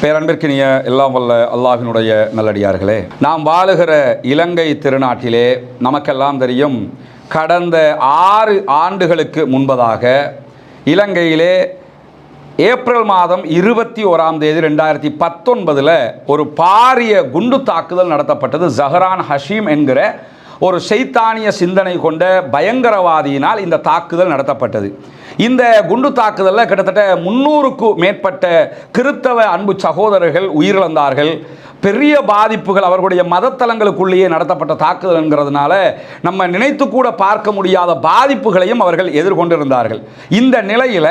பேரன்பிற்கினிய எல்லாம் வல்ல அல்லாஹ்வினுடைய நல்லடியார்களே, நாம் வாழுகிற இலங்கை திருநாட்டிலே நமக்கெல்லாம் தெரியும், கடந்த 6 ஆண்டுகளுக்கு முன்பதாக இலங்கையிலே ஏப்ரல் மாதம் 21ஆம் தேதி 2019 ஒரு பாரிய குண்டு தாக்குதல் நடத்தப்பட்டது. ஜஹரான் ஹஷீம் என்கிற ஒரு ஷைத்தானிய சிந்தனை கொண்ட பயங்கரவாதியினால் இந்த தாக்குதல் நடத்தப்பட்டது. இந்த குண்டு தாக்குதலில் கிட்டத்தட்ட 300க்கும் மேற்பட்ட கிறித்தவ அன்பு சகோதரர்கள் உயிரிழந்தார்கள். பெரிய பாதிப்புகள் அவர்களுடைய மதத்தலங்களுக்குள்ளேயே நடத்தப்பட்ட தாக்குதல் என்கிறதுனால நம்ம நினைத்து கூட பார்க்க முடியாத பாதிப்புகளையும் அவர்கள் எதிர்கொண்டிருந்தார்கள். இந்த நிலையில்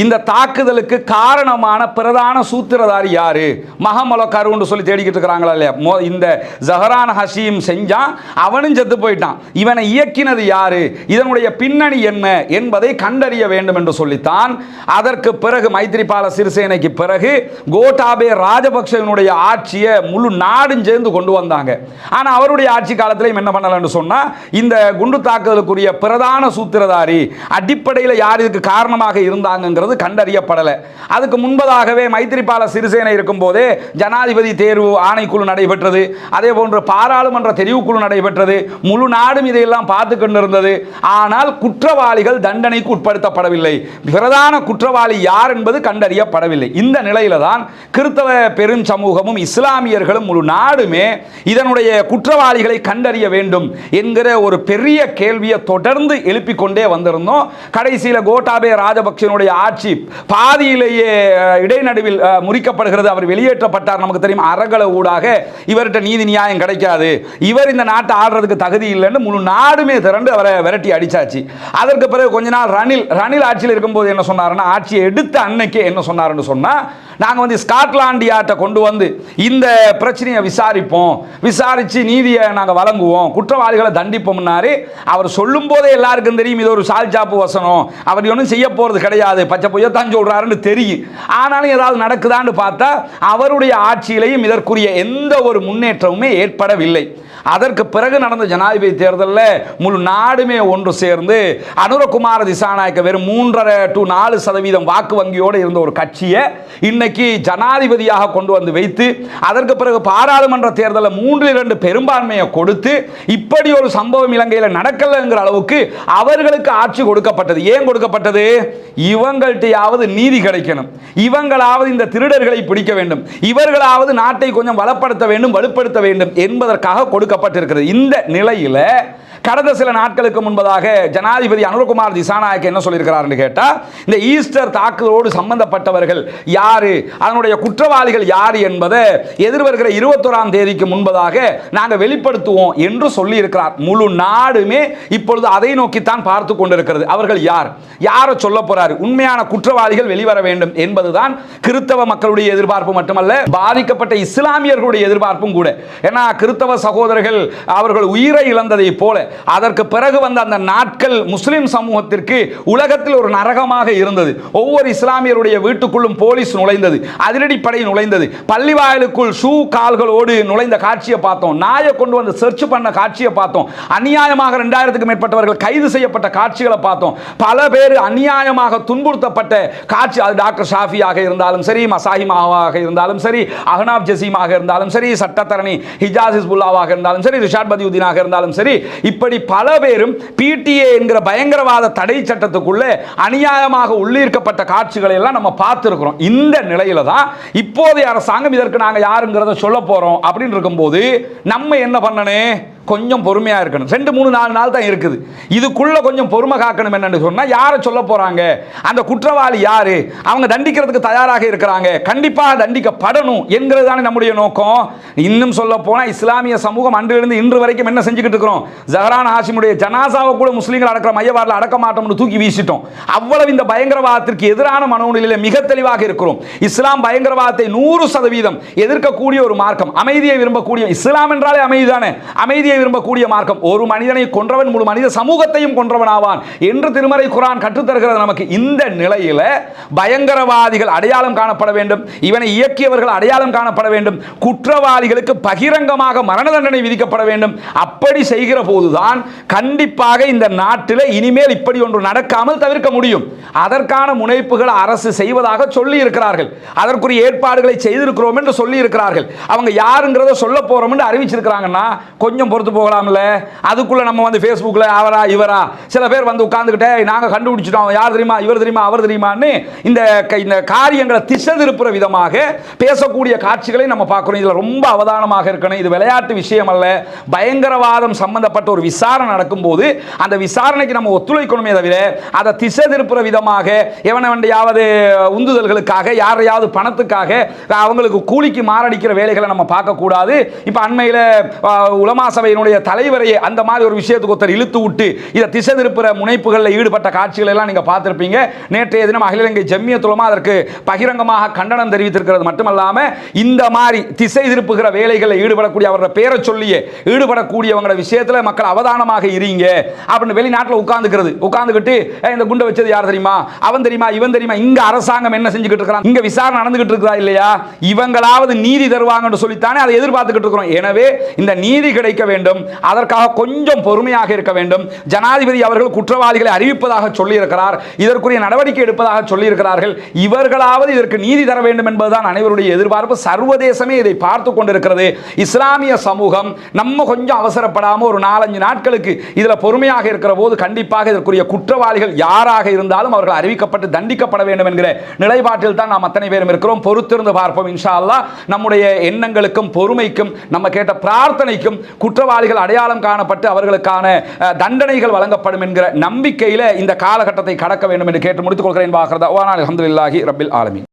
இந்த தாக்குதலுக்கு காரணமான பிரதான சூத்திரதாரி யாரு? மஹமல கருன்னு சொல்லி தேடிக்கிட்டு இருக்கிறாங்களா இல்லையா? இந்த ஜஹரான் ஹஷீம் செஞ்சான், அவனும் செத்து போயிட்டான். இவனை இயக்கினது யாரு? இதனுடைய பின்னணி என்ன என்பதை கண்டறிய வேண்டும் என்று சொல்லித்தான் அதற்கு பிறகு மைத்ரிபால சிறிசேனைக்கு பிறகு கோட்டாபே ராஜபக்சவினுடைய ஆட்சியை முழு நாடும் சேர்ந்து கொண்டு வந்தாங்க. ஆனால் அவருடைய ஆட்சி காலத்திலையும் என்ன பண்ணலன்னு சொன்னால், இந்த குண்டு தாக்குதலுக்குரிய பிரதான சூத்திரதாரி அடிப்படையில் யார் இதுக்கு காரணமாக இருந்தாங்கிறது கண்டறியப்படலை. அதுக்கு முன்பதாகவே மைத்ரிபால சிறிசேனை இருக்கும் போதே ஜனாதிபதி தேர்வு ஆணைக்குழு நடைபெற்றது, அதே போன்று பாராளுமன்ற தெரிவுக்குழு நடைபெற்றது. முழு நாடும் இதையெல்லாம் பார்த்து கொண்டிருந்தது. ஆனால் குற்றவாளிகள் தண்டனைக்கு உட்படுத்தப்படவில்லை. பிரதான குற்றவாளி யார் என்பது கண்டறியப்படவில்லை. இந்த நிலையில தான் கிறித்தவ பெரும் சமூகமும் இஸ்லாமியர்களும் முழு நாடுமே இதனுடைய குற்றவாளிகளை கண்டறிய வேண்டும் என்கிற ஒரு பெரிய கேள்வியை தொடர்ந்து எழுப்பிக் கொண்டே வந்திருந்தோம். கடைசியில் கோட்டாபே ராஜபக்சனுடைய ஆட்சி பாதியிலேயே இடைநடுவில் முறிக்கப்படுகிறது. அவர் வெளியேற்றப்பட்டார். நமக்கு தெரியும், அறகல ஊடாக இவர்கிட்ட நீதி நியாயம் கிடைக்காது, இவர் இந்த நாட்டை ஆள்றதுக்கு தகுதி இல்லைன்னு முழு நாடுமே திரண்டு அவரை விரட்டி அடிச்சாச்சு. அதற்கு பிறகு கொஞ்ச நாள் ரணில் ஆட்சியில் இருக்கும்போது என்ன சொன்னாருன்னா, ஆட்சியை எடுத்த அன்னைக்கே என்ன சொன்னாருன்னு சொன்னா, நாங்கள் ஸ்காட்லாந்து யார்ட்டை கொண்டு வந்து இந்த பிரச்சனையை விசாரிப்போம், விசாரித்து நீதியை நாங்கள் வழங்குவோம், குற்றவாளிகளை தண்டிப்போம்னாரு. அவர் சொல்லும் போதே எல்லாருக்கும் தெரியும் இது ஒரு சால்ஜாப்பு வசனம், அவர் ஒன்றும் செய்ய போகிறது கிடையாது, பச்சை பொய்யத்தான் சொல்கிறாருன்னு தெரியும். ஆனாலும் ஏதாவது நடக்குதான்னு பார்த்தா அவருடைய ஆட்சியிலையும் இதற்குரிய எந்த ஒரு முன்னேற்றமுமே ஏற்படவில்லை. அதற்கு பிறகு நடந்த ஜனாதிபதி தேர்தலில் முழு நாடுமே ஒன்று சேர்ந்து அனுரகுமார திசாநாயக்க வெறும் 3.5 to 4% வாக்கு வங்கியோடு இருந்த ஒரு கட்சியை இன்னைக்கு ஜனாதிபதியாக கொண்டு வந்து வைத்து, அதற்கு பிறகு பாராளுமன்ற தேர்தலில் 3/2 பெரும்பான்மையை கொடுத்து, இப்படி ஒரு சம்பவம் இலங்கையில் நடக்கலைங்கிற அளவுக்கு அவர்களுக்கு ஆட்சி கொடுக்கப்பட்டது. ஏன் கொடுக்கப்பட்டது? இவங்கள்ட்டையாவது நீதி கிடைக்கணும், இவங்களாவது இந்த திருடர்களை பிடிக்க வேண்டும், இவர்களாவது நாட்டை கொஞ்சம் வளப்படுத்த வேண்டும், வலுப்படுத்த வேண்டும் என்பதற்காக கொடுக்கப்பட்டிருக்கிறது. இந்த நிலையில் கடந்த சில நாட்களுக்கு முன்பதாக ஜனாதிபதி அனுரகுமார் திசாநாயக்க என்ன சொல்லியிருக்கிறார்னு கேட்டால், இந்த ஈஸ்டர் தாக்குதலோடு சம்பந்தப்பட்டவர்கள் யாரு, அதனுடைய குற்றவாளிகள் யாரு என்பதை எதிர்வருகிற 21ஆம் தேதிக்கு முன்பதாக நாங்கள் வெளிப்படுத்துவோம் என்று சொல்லி இருக்கிறார். முழு நாடுமே இப்பொழுது அதை நோக்கித்தான் பார்த்து கொண்டிருக்கிறது. அவர்கள் யார், யாரை சொல்ல போறாரு, உண்மையான குற்றவாளிகள் வெளிவர வேண்டும் என்பதுதான் கிறித்தவ மக்களுடைய எதிர்பார்ப்பு மட்டுமல்ல, பாதிக்கப்பட்ட இஸ்லாமியர்களுடைய எதிர்பார்ப்பும் கூட. ஏன்னா கிறித்தவ சகோதரர்கள் அவர்கள் உயிரை இழந்ததை போல அதற்கு பிறகு வந்த அந்த நாட்கள் முஸ்லிம் சமூகத்திற்கு உலகத்தில் ஒரு நரகமாக இருந்தது. ஒவ்வொரு இஸ்லாமியருடைய வீட்டுக்குள்ளும் போலீஸ் நுழைந்தது, அதிரடிப்படை நுழைந்தது, பள்ளிவாயலுக்குள் ஷூ கால்களோடு நுழைந்த காட்சியை பார்த்தோம், நாயை கொண்டு வந்து சர்ச் பண்ண காட்சியை பார்த்தோம், அநியாயமாக 2000க்கும் மேற்பட்டவர்கள் கைது செய்யப்பட்ட காட்சிகளை பார்த்தோம், பல பேர் அநியாயமாக துன்புறுத்தப்பட்ட காட்சி. அது டாக்டர் ஷாஃபியாக இருந்தாலும் சரி, மசாஹிமாவாக இருந்தாலும் சரி, அஹ்னாப் ஜசீமாக இருந்தாலும் சரி, சட்டத்தரணி ஹிஜாஸ் ஹிஸ்புல்லாவாக இருந்தாலும் சரி, ரிஷாட் பதியுதீனாக இருந்தாலும் சரி, இப்படி பல பேரும் பிடிஏ என்கிற பயங்கரவாத தடை சட்டத்துக்குள்ள அநியாயமாக உள்ளீர்க்கப்பட்ட காட்சிகளை எல்லாம் நம்ம பார்த்திருக்கிறோம். இந்த நிலையில தான் இப்போதைய அரசாங்கம் இதற்கு நாங்க யாருங்கிறத சொல்ல போறோம் அப்படின்னு இருக்கும்போது நம்ம என்ன பண்ணணும்? கொஞ்சம் பொறுமையா இருக்கணும். 2-3-4 நாள் தான் இருக்குது. இதுக்குள்ள கொஞ்சம் பொறுமை காக்கணும். என்னன்னு சொன்னா, யாரை சொல்ல போறாங்க, அந்த குற்றவாளி யாரு, அவங்க தண்டிக்கிறதுக்கு தயாராக இருக்கிறாங்க, கண்டிப்பாக தண்டிக்கப்படணும் என்கிறது தானே நம்முடைய நோக்கம். இன்னும் சொல்ல போனா இஸ்லாமிய சமூகம் அன்றிலிருந்து இன்று வரைக்கும் என்ன செஞ்சுக்கிட்டு இருக்கிறோம்? ஜஹரான் ஹாஷிமுடைய ஜனாசாவை கூட முஸ்லீம்கள் அடக்கிற மையவாரில் அடக்க மாட்டோம்னு தூக்கி வீசிட்டோம். அவ்வளவு இந்த பயங்கரவாதத்திற்கு எதிரான மனோநிலையில் மிக தெளிவாக இருக்கிறோம். இஸ்லாம் பயங்கரவாதத்தை 100% எதிர்க்கக்கூடிய ஒரு மார்க்கம், அமைதியை விரும்பக்கூடிய இஸ்லாம் என்றாலே அமைதி தானே. அமைதியை நீதியை விரும்பக்கூடிய மார்க்கம். ஒரு மனிதனை கொன்றவன் முழு மனித சமூகத்தையும் கொன்றவன் ஆவான் என்று திருமறை குர்ஆன் கற்றுத்தருகிறது நமக்கு. இந்த நிலையில பயங்கரவாதிகள் அடையாளம் காணப்பட வேண்டும், இவனை இயக்கியவர்கள் அடையாளம் காணப்பட வேண்டும், குற்றவாளிகளுக்கு பகிரங்கமாக மரண தண்டனை விதிக்கப்பட வேண்டும். அப்படி செய்கிற போதுதான் கண்டிப்பாக இந்த நாட்டில் இனிமேல் இப்படி ஒன்று நடக்காமல் தவிர்க்க முடியும். அதற்கான முனைப்புகள் அரசு செய்வதாக சொல்லி இருக்கிறார்கள், அதற்குரிய ஏற்பாடுகளை செய்திருக்கிறோம் என்று சொல்லி இருக்கிறார்கள். அவங்க யாருங்கிறத சொல்ல போறோம் என்று அறிவிச்சிருக்கிறாங்கன்னா கொஞ்சம் பொறுத்து போகலாம்ல. அதுக்குள்ள நம்ம வந்து ஃபேஸ்புக்கில் அவரா இவரா சில பேர் வந்து உட்கார்ந்துக்கிட்டே நாங்கள் கண்டுபிடிச்சிட்டோம், யார் தெரியுமா, இவர் தெரியுமா, அவர் தெரியுமான்னு இந்த காரியங்களை திசை திருப்புற விதமாக பேசக்கூடிய காட்சிகளை நம்ம பார்க்கிறோம். இதில் ரொம்ப அவதானமாக இருக்கணும். இது விளையாட்டு விஷயம் அல்ல. பயங்கரவாதம் சம்பந்தப்பட்ட ஒரு விசாரணை நடக்கும்போது அந்த விசாரணைக்கு நம்ம ஒத்துழைக்கணுமே தவிர அதை திசை திருப்புற விதமாக எவனவண்டையாவது உந்துதல்களுக்காக யாரையாவது பணத்துக்காக அவங்களுக்கு கூலிக்கு மாரடிக்கிற வேலைகளை நம்ம பார்க்கக்கூடாது. இப்போ அண்மையில் உலமா சபையினுடைய தலைவரையே அந்த மாதிரி ஒரு விஷயத்துக்கு ஒருத்தர் இழுத்து விட்டு இதை திசை திருப்புற முனைப்புகளில் ஈடுபட்ட காட்சிகள் எல்லாம் நீங்கள் பார்த்துருப்பீங்க. நேற்றைய தினம் அகில இலங்கை ஜம்மியத்துல் உலமா அதற்கு பகிரங்கமாக கண்டனம் தெரிவித்திருக்கிறது மட்டுமல்லாமல் இந்த மாதிரி திசை திருப்புகிற வேலைகளில் ஈடுபடக்கூடிய அவரோட பேரை சொல்லியே ஈடுபடக்கூடியவங்களோட விஷயத்தில் மக்கள் அவதானமாக இருங்க அப்படின்னு வெளிநாட்டில் உட்கார்ந்துக்கிட்டு இந்த குண்டை வச்சது யார் தெரியுமா, அவன் தெரியுமா, இவன் தெரியுமா, இங்க அரசாங்கம் என்ன செஞ்சுக்கிட்டு இருக்கிறான், இங்க விசாரணை நடந்துகிட்டு இருக்கிறா இல்லையா, இவங்களாவது நீதி தருவாங்கன்னு சொல்லித்தானே அதை எதிர்பார்த்துக்கிட்டு இருக்கிறோம். எனவே இந்த நீதி கிடைக்க வேண்டும், அதற்காக கொஞ்சம் பொறுமையாக இருக்க வேண்டும். ஜனாதிபதி அவர்கள் குற்றவாளிகளை அறிவிப்பதாக சொல்லியிருக்கிறார், இதற்குரிய நடவடிக்கை எடுப்பதாக சொல்லியிருக்கிறார்கள். இவர்களாவது இதற்கு நீதி தர வேண்டும் என்பதுதான் அனைவருடைய எதிர்பார்ப்பு. சர்வதேசமே இதை பார்த்து கொண்டிருக்கிறது. இஸ்லாமிய சமூகம் நம்ம கொஞ்சம் அவசரப்படாமல் ஒரு 4-5 நாட்களுக்கு இதில் பொறுமையாக இருக்கிற போது கண்டிப்பாக இதற்குரிய குற்றவாளிகள் யாராக இருந்தாலும் அவர்கள் அறிவிக்கப்பட்டு தண்டிக்கப்பட வேண்டும் என்கிற நிலைப்பாட்டில் தான் நாம் அத்தனை பேரும் இருக்கிறோம். பொறுத்திருந்து பார்ப்போம். இன்ஷா அல்லாஹ் நம்முடைய எண்ணங்களுக்கும் பொறுமைக்கும் நம்ம கேட்ட பிரார்த்தனைக்கும் குற்றவாளிகள் அடையாளம் காணப்பட்டு அவர்களுக்கான தண்டனைகள் வழங்கப்படும் என்கிற நம்பிக்கையில் இந்த காலகட்டத்தை கடக்க வேண்டும் என்று கேட்டு முடித்துக் கொள்கிறேன். அல்ஹம்துலில்லாஹி ரப்பில் ஆலமீன்.